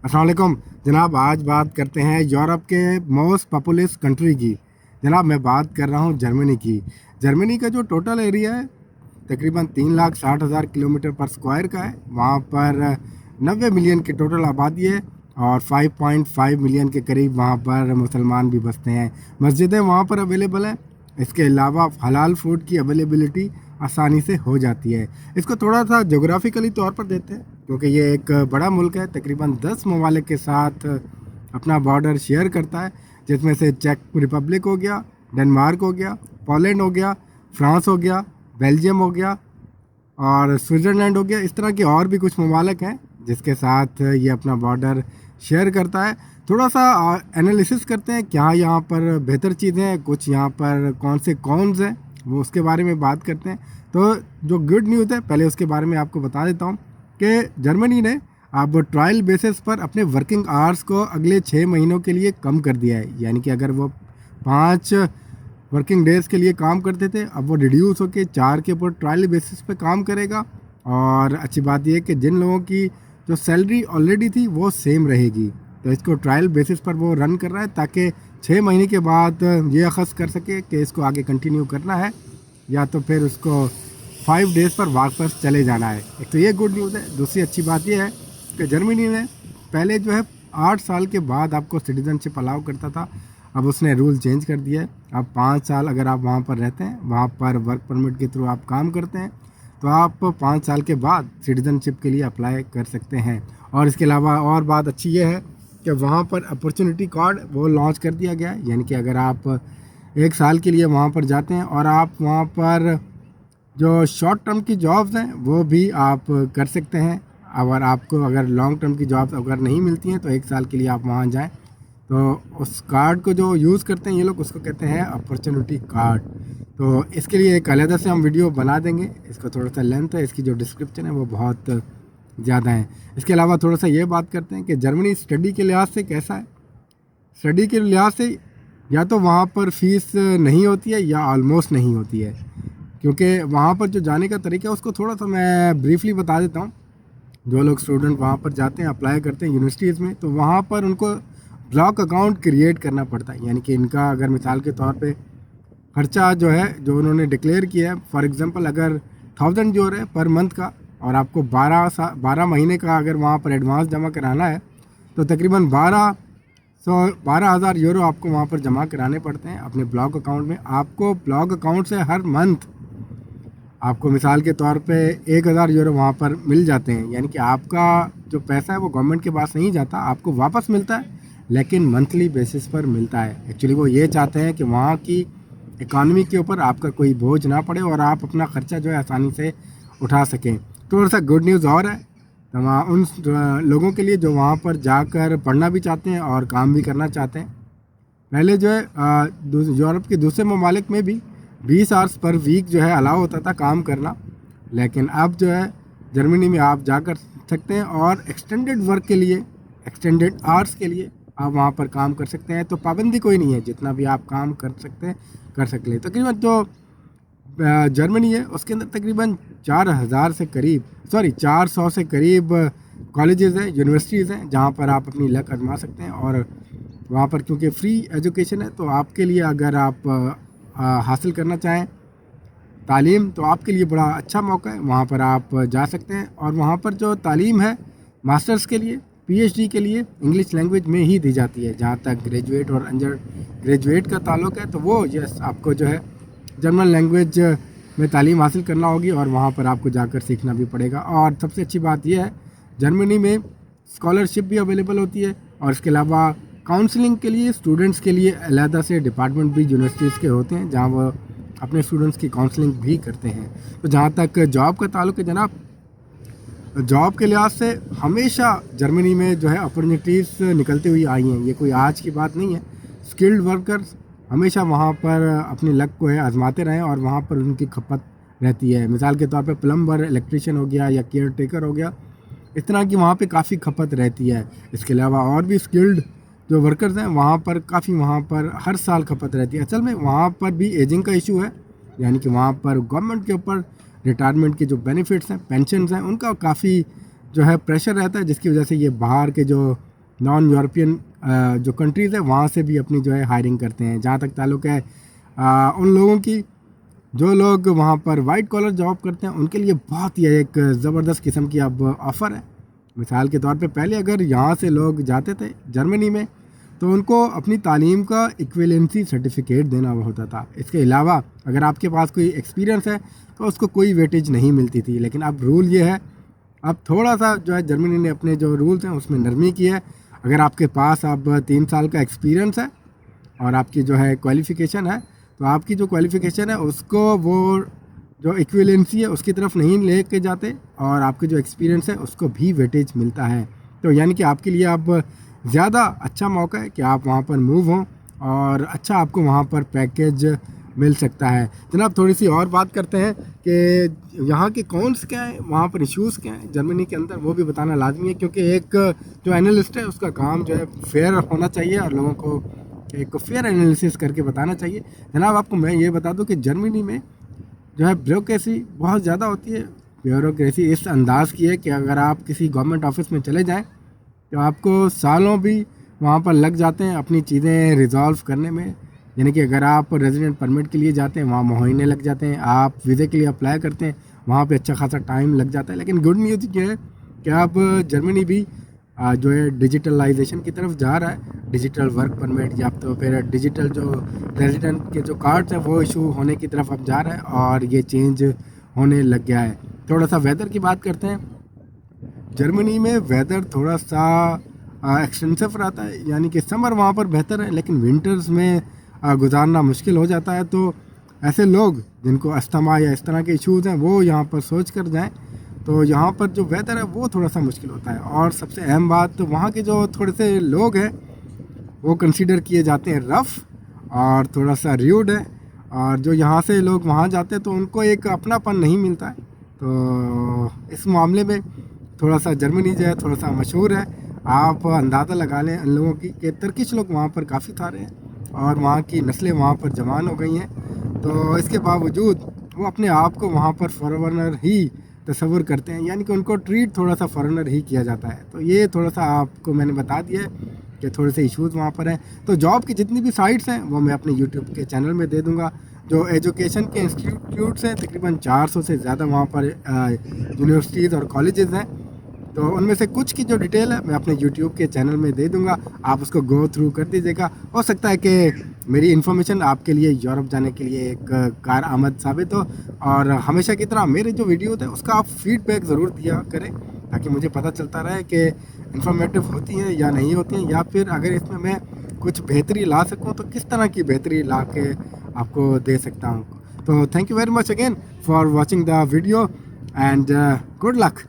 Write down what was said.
अस्सलाम वालेकुम जनाब। आज बात करते हैं यूरोप के मोस्ट पॉपुलस कंट्री की। जनाब मैं बात कर रहा हूँ जर्मनी की। जर्मनी का जो टोटल एरिया है तकरीबन 3,60,000 किलोमीटर पर स्क्वायर का है। वहाँ पर 90 मिलियन की टोटल आबादी है और 5.5 मिलियन के करीब वहाँ पर मुसलमान भी बसते हैं। मस्जिदें वहाँ पर अवेलेबल हैं। इसके अलावा हलाल फूड की अवेलेबिलिटी आसानी से हो जाती है। इसको थोड़ा सा जोग्राफिकली तौर पर देते हैं क्योंकि ये एक बड़ा मुल्क है, तकरीबन 10 ममालिक के साथ अपना बॉर्डर शेयर करता है, जिसमें से चेक रिपब्लिक हो गया, डेनमार्क हो गया, पोलैंड हो गया, फ्रांस हो गया, बेल्जियम हो गया और स्विट्ज़रलैंड हो गया। इस तरह के और भी कुछ ममालिक हैं जिसके साथ ये अपना बॉर्डर शेयर करता है। थोड़ा सा एनालिसिस करते हैं क्या यहाँ पर बेहतर चीज़ें हैं, कुछ यहाँ पर कौन से कॉन्स हैं, वो उसके बारे में बात करते हैं। तो जो गुड न्यूज़ है पहले उसके बारे में आपको बता देता हूँ कि जर्मनी ने अब ट्रायल बेसिस पर अपने वर्किंग आवर्स को अगले 6 महीनों के लिए कम कर दिया है। यानी कि अगर वो 5 वर्किंग डेज़ के लिए काम करते थे, अब वो रिड्यूस होकर 4 के ऊपर ट्रायल बेसिस पे काम करेगा। और अच्छी बात यह है कि जिन लोगों की जो सैलरी ऑलरेडी थी वो सेम रहेगी, तो इसको ट्रायल बेसिस पर वो रन कर रहा है ताकि 6 महीने के बाद ये अखज़ कर सके कि इसको आगे कंटिन्यू करना है या तो फिर उसको 5 डेज़ पर वापस चले जाना है। एक तो ये गुड न्यूज़ है। दूसरी अच्छी बात यह है कि जर्मनी ने पहले जो है 8 साल के बाद आपको सिटीज़नशिप अलाउ करता था, अब उसने रूल चेंज कर दिया है। अब 5 साल अगर आप वहाँ पर रहते हैं, वहाँ पर वर्क परमिट के थ्रू आप काम करते हैं, तो आप 5 साल के बाद सिटीज़नशिप के लिए अप्लाई कर सकते हैं। और इसके अलावा और बात अच्छी ये है कि वहाँ पर अपॉर्चुनिटी कार्ड वो लॉन्च कर दिया गया है। यानी कि अगर आप 1 साल के लिए वहाँ पर जाते हैं और आप वहाँ पर जो शॉर्ट टर्म की जॉब्स हैं वो भी आप कर सकते हैं। अगर आपको अगर लॉन्ग टर्म की जॉब्स अगर नहीं मिलती हैं तो 1 साल के लिए आप वहाँ जाएं, तो उस कार्ड को जो यूज़ करते हैं ये लोग उसको कहते हैं अपॉर्चुनिटी कार्ड। तो इसके लिए एक अलग से हम वीडियो बना देंगे। इसका थोड़ा सा लेंथ है, इसकी जो डिस्क्रिप्शन है वो बहुत ज़्यादा है। इसके अलावा थोड़ा सा ये बात करते हैं कि जर्मनी स्टडी के लिहाज से कैसा है। स्टडी के लिहाज से या तो वहाँ पर फ़ीस नहीं होती है या ऑलमोस्ट नहीं होती है, क्योंकि वहाँ पर जो जाने का तरीका है उसको थोड़ा सा मैं ब्रीफली बता देता हूँ। जो लोग स्टूडेंट वहाँ पर जाते हैं, अप्लाई करते हैं यूनिवर्सिटीज़ में, तो वहाँ पर उनको ब्लॉक अकाउंट क्रिएट करना पड़ता है। यानी कि इनका अगर मिसाल के तौर पे खर्चा जो है जो उन्होंने डिक्लेयर किया है, फॉर एग्जांपल अगर 1000 जो है पर मंथ का और आपको 12 महीने का अगर वहाँ पर एडवांस जमा कराना है, तो तकरीबन 12,000 यूरो आपको वहाँ पर जमा कराने पड़ते हैं अपने ब्लॉक अकाउंट में। आपको ब्लॉक अकाउंट से हर मंथ आपको मिसाल के तौर पे 1,000 यूरो वहाँ पर मिल जाते हैं। यानी कि आपका जो पैसा है वो गवर्नमेंट के पास नहीं जाता, आपको वापस मिलता है, लेकिन मंथली बेसिस पर मिलता है। एक्चुअली वो ये चाहते हैं कि वहाँ की इकानमी के ऊपर आपका कोई बोझ ना पड़े और आप अपना ख़र्चा जो है आसानी से उठा सकें। थोड़ा सा गुड न्यूज़ और है तमाम उन लोगों के लिए जो वहाँ पर जाकर पढ़ना भी चाहते हैं और काम भी करना चाहते हैं। पहले जो है यूरोप के दूसरे ममालिक में भी 20 आवर्स पर वीक जो है अलाउ होता था काम करना, लेकिन अब जो है जर्मनी में आप जा कर सकते हैं और एक्सटेंडेड वर्क के लिए, एक्सटेंडेड आवर्स के लिए आप वहाँ पर काम कर सकते हैं। तो पाबंदी कोई नहीं है, जितना भी आप काम कर सकते हैं कर सकते हैं। तकरीबन जो जर्मनी है उसके अंदर तकरीबन 400 से करीब कॉलेजेस हैं, यूनिवर्सिटीज़ हैं, जहाँ पर आप अपनी लक आजमा सकते हैं। और वहाँ पर क्योंकि फ्री एजुकेशन है, तो आपके लिए अगर आप हासिल करना चाहें तालीम, तो आपके लिए बड़ा अच्छा मौका है, वहाँ पर आप जा सकते हैं। और वहाँ पर जो तालीम है मास्टर्स के लिए, पीएचडी के लिए इंग्लिश लैंग्वेज में ही दी जाती है। जहाँ तक ग्रेजुएट और अंडर ग्रेजुएट का ताल्लुक़ है, तो वो यस आपको जो है जर्मन लैंग्वेज में तालीम हासिल करना होगी और वहाँ पर आपको जाकर सीखना भी पड़ेगा। और सबसे अच्छी बात यह है जर्मनी में स्कॉलरशिप भी अवेलेबल होती है और इसके अलावा काउंसलिंग के लिए स्टूडेंट्स के लिए अलहदा से डिपार्टमेंट भी यूनिवर्सिटीज़ के होते हैं, जहाँ वो अपने स्टूडेंट्स की काउंसलिंग भी करते हैं। तो जहाँ तक जॉब का ताल्लुक़ है जनाब, जॉब के लिहाज से हमेशा जर्मनी में जो है अपॉर्चुनिटीज़ निकलती हुई आई हैं, ये कोई आज की बात नहीं है। स्किल्ड वर्कर्स हमेशा वहाँ पर अपनी लक को है आजमाते रहें और वहाँ पर उनकी खपत रहती है। मिसाल के तौर पे प्लम्बर, इलेक्ट्रीशियन हो गया या केयर टेकर हो गया, इस तरह की वहाँ पे काफ़ी खपत रहती है। इसके अलावा और भी स्किल्ड जो वर्कर्स हैं वहाँ पर काफ़ी वहाँ पर हर साल खपत रहती है। असल में वहाँ पर भी एजिंग का इशू है, यानी कि वहाँ पर गवर्नमेंट के ऊपर रिटायरमेंट के जो बेनिफिट्स हैं, पेंशन्स हैं, उनका काफ़ी जो है प्रेशर रहता है, जिसकी वजह से ये बाहर के जो नॉन यूरोपियन जो कंट्रीज़ है वहाँ से भी अपनी जो है हायरिंग करते हैं। जहाँ तक ताल्लुक़ है उन लोगों की जो लोग वहाँ पर वाइट कॉलर जॉब करते हैं, उनके लिए बहुत ही एक ज़बरदस्त किस्म की अब ऑफ़र है। मिसाल के तौर पे पहले अगर यहाँ से लोग जाते थे जर्मनी में तो उनको अपनी तालीम का इक्विवेलेंसी सर्टिफिकेट देना होता था। इसके अलावा अगर आपके पास कोई एक्सपीरियंस है तो उसको कोई वेटेज नहीं मिलती थी। लेकिन अब रूल ये है, अब थोड़ा सा जो है जर्मनी ने अपने जो रूल्स हैं उसमें नरमी की है। अगर आपके पास अब 3 साल का एक्सपीरियंस है और आपकी जो है क्वालिफ़िकेशन है, तो आपकी जो क्वालिफ़िकेशन है उसको वो जो इक्विवेलेंसी है उसकी तरफ नहीं ले के जाते और आपके जो एक्सपीरियंस है उसको भी वेटेज मिलता है। तो यानी कि आपके लिए अब ज़्यादा अच्छा मौका है कि आप वहाँ पर मूव हों और अच्छा आपको वहाँ पर पैकेज मिल सकता है। जनाब थोड़ी सी और बात करते हैं कि यहाँ के कॉन्स क्या हैं, वहाँ पर इश्यूज़ क्या हैं जर्मनी के अंदर, वो भी बताना लाजमी है क्योंकि एक जो एनालिस्ट है उसका काम जो है फेयर होना चाहिए और लोगों को एक फेयर एनालिसिस करके बताना चाहिए। जनाब आपको मैं ये बता दूं कि जर्मनी में जो है ब्यूरोक्रेसी बहुत ज़्यादा होती है। ब्यूरोक्रेसी इस अंदाज़ की है कि अगर आप किसी गवर्नमेंट ऑफिस में चले जाएं तो आपको सालों भी वहाँ पर लग जाते हैं अपनी चीज़ें रिजॉल्व करने में। यानी कि अगर आप रेजिडेंट परमिट के लिए जाते हैं वहाँ महीने लग जाते हैं, आप वीज़े के लिए अप्लाई करते हैं वहाँ पे अच्छा खासा टाइम लग जाता है। लेकिन गुड न्यूज़ ये है कि आप जर्मनी भी जो है डिजिटलाइजेशन की तरफ जा रहा है। डिजिटल वर्क परमिट या तो फिर डिजिटल जो रेजिडेंट के जो कार्ड्स हैं वो इशू होने की तरफ अब जा रहा है और ये चेंज होने लग गया है। थोड़ा सा वेदर की बात करते हैं। जर्मनी में वेदर थोड़ा सा एक्सटेंसिव रहता है, यानी कि समर वहाँ पर बेहतर है लेकिन विंटर्स में गुजारना मुश्किल हो जाता है। तो ऐसे लोग जिनको अस्थमा या इस तरह के इश्यूज़ हैं वो यहाँ पर सोच कर जाएँ। तो यहाँ पर जो वेदर है वो थोड़ा सा मुश्किल होता है। और सबसे अहम बात तो वहाँ के जो थोड़े से लोग हैं वो कंसीडर किए जाते हैं रफ़ और थोड़ा सा र्यूड है। और जो यहाँ से लोग वहाँ जाते हैं तो उनको एक अपनापन नहीं मिलता है। तो इस मामले में थोड़ा सा जर्मनी जो है थोड़ा सा मशहूर है। आप अंदाज़ा लगा लें उन लोगों की कि तुर्किश लोग वहाँ पर काफ़ी सारे हैं और वहाँ की नस्लें वहाँ पर जवान हो गई हैं। तो इसके बावजूद वो अपने आप को वहाँ पर फॉरेनर ही तस्वुर करते हैं, यानी कि उनको ट्रीट थोड़ा सा फॉरेनर ही किया जाता है। तो ये थोड़ा सा आपको मैंने बता दिया है कि थोड़े से इश्यूज़ वहाँ पर हैं। तो जॉब की जितनी भी साइट्स हैं वो मैं अपने यूट्यूब के चैनल में दे दूँगा। जो एजुकेशन के इंस्टीट्यूट्स हैं तकरीबन 400 से ज़्यादा वहाँ पर यूनिवर्सिटीज़ और कॉलेजेस हैं। तो उनमें से कुछ की जो डिटेल है मैं अपने यूट्यूब के चैनल में दे दूंगा, आप उसको गो थ्रू कर दीजिएगा। हो सकता है कि मेरी इन्फॉर्मेशन आपके लिए यूरोप जाने के लिए एक कार आमद साबित हो। और हमेशा की तरह मेरे जो वीडियो थे उसका आप फीडबैक ज़रूर दिया करें ताकि मुझे पता चलता रहे कि इन्फॉर्मेटिव होती हैं या नहीं होती हैं, या फिर अगर इसमें मैं कुछ बेहतरी ला सकूँ तो किस तरह की बेहतरी ला के आपको दे सकता हूँ। तो thank you very much again for watching the video and good luck.